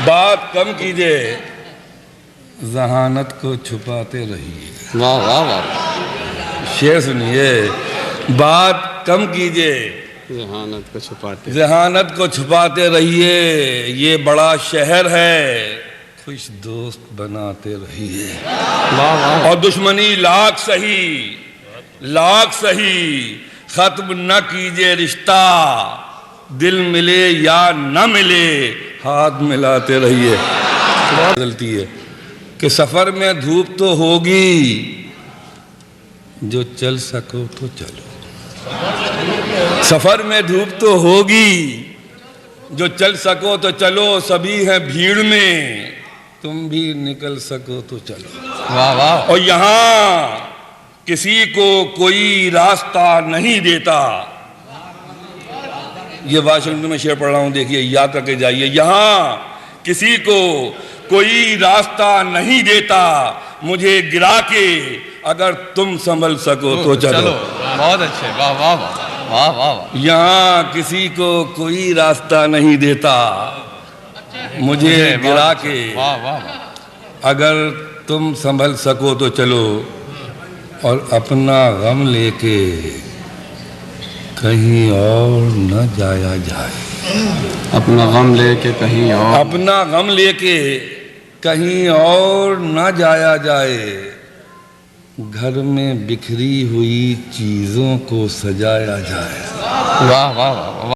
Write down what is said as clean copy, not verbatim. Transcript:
بات کم کیجئے ذہانت کو چھپاتے رہیے۔ واہ واہ واہ، شعر سنیے، بات کم کیجئے ذہانت کو چھپاتے، ذہانت کو چھپاتے رہیے، یہ بڑا شہر ہے، خوش دوست بناتے رہیے۔ واہ واہ، اور دشمنی لاکھ سہی ختم نہ کیجئے رشتہ، دل ملے یا نہ ملے ہاتھ ملاتے رہیے۔ غلطی ہے کہ سفر میں دھوپ تو ہوگی، جو چل سکو تو چلو۔ سفر میں دھوپ تو ہوگی، جو چل سکو تو چلو، سبھی ہیں بھیڑ میں، تم بھی نکل سکو تو چلو۔ واہ واہ، اور یہاں کسی کو کوئی راستہ نہیں دیتا، یہ واشنگٹن میں شعر پڑھ رہا ہوں، دیکھیے یاد کر کے جائیے۔ یہاں کسی کو کوئی راستہ نہیں دیتا، مجھے گرا کے اگر تم سنبھل سکو تو چلو۔ بہت اچھے، واہ واہ واہ واہ واہ، یہاں کسی کو کوئی راستہ نہیں دیتا، مجھے گرا کے واہ واہ واہ، اگر تم سنبھل سکو تو چلو، اور اپنا غم لے کے کہیں اور نہ جایا جائے۔ اپنا غم لے کے کہیں اور، اپنا غم لے کے کہیں اور نہ جایا جائے، گھر میں بکھری ہوئی چیزوں کو سجایا جائے۔ واہ واہ واہ۔